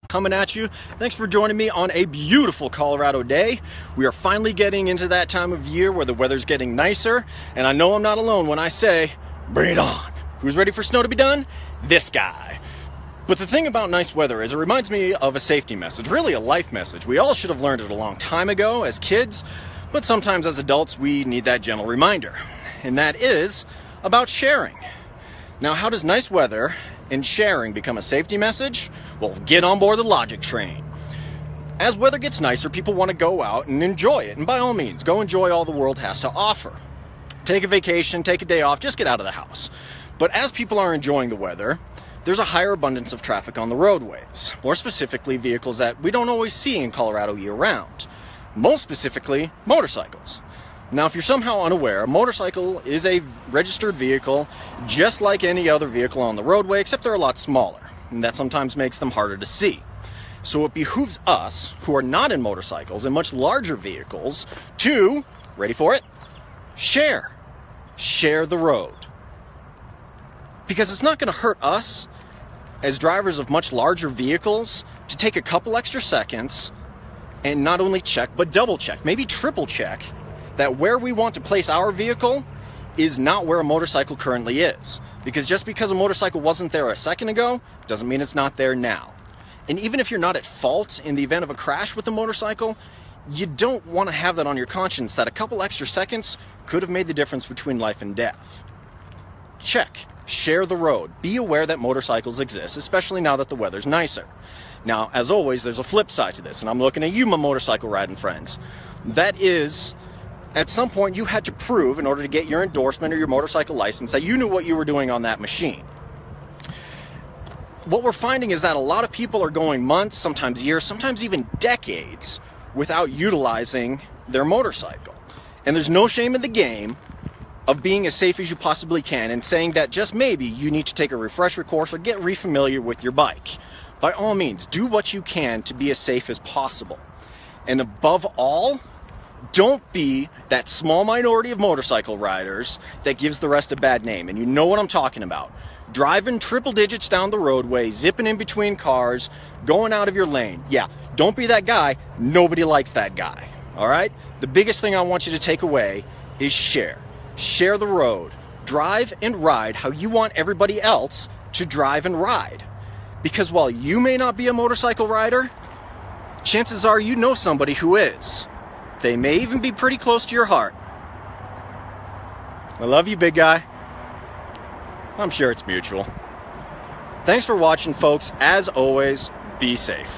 Coming at you. Thanks for joining me on a beautiful Colorado day. We are finally getting into that time of year where the weather's getting nicer, and I know I'm not alone when I say, bring it on. Who's ready for snow to be done? This guy. But the thing about nice weather is it reminds me of a safety message, really a life message. We all should have learned it a long time ago as kids, but sometimes as adults we need that gentle reminder. And that is about sharing. Now, how does nice weather and sharing become a safety message? Well, get on board the logic train. As weather gets nicer, people want to go out and enjoy it. And by all means, go enjoy all the world has to offer. Take a vacation, take a day off, just get out of the house. But as people are enjoying the weather, there's a higher abundance of traffic on the roadways. More specifically, vehicles that we don't always see in Colorado year-round. Most specifically, motorcycles. Now, if you're somehow unaware, a motorcycle is a registered vehicle just like any other vehicle on the roadway, except they're a lot smaller, and that sometimes makes them harder to see. So it behooves us, who are not in motorcycles and much larger vehicles, to, ready for it, share. Share the road. Because it's not going to hurt us, as drivers of much larger vehicles, to take a couple extra seconds and not only check, but double check, maybe triple check, that where we want to place our vehicle is not where a motorcycle currently is. Because just because a motorcycle wasn't there a second ago, doesn't mean it's not there now. And even if you're not at fault in the event of a crash with a motorcycle, you don't want to have that on your conscience that a couple extra seconds could have made the difference between life and death. Check. Share the road. Be aware that motorcycles exist, especially now that the weather's nicer. Now, as always, there's a flip side to this, and I'm looking at you, my motorcycle riding friends. That is, at some point you had to prove, in order to get your endorsement or your motorcycle license, that you knew what you were doing on that machine. What we're finding is that a lot of people are going months, sometimes years, sometimes even decades without utilizing their motorcycle. And there's no shame in the game of being as safe as you possibly can and saying that just maybe you need to take a refresher course or get refamiliar with your bike. By all means, do what you can to be as safe as possible. And above all, don't be that small minority of motorcycle riders that gives the rest a bad name. And you know what I'm talking about. Driving triple digits down the roadway, zipping in between cars, going out of your lane. Yeah, don't be that guy. Nobody likes that guy. All right? The biggest thing I want you to take away is share. Share the road. Drive and ride how you want everybody else to drive and ride. Because while you may not be a motorcycle rider, chances are you know somebody who is. They may even be pretty close to your heart. I love you, big guy. I'm sure it's mutual. Thanks for watching, folks. As always, be safe.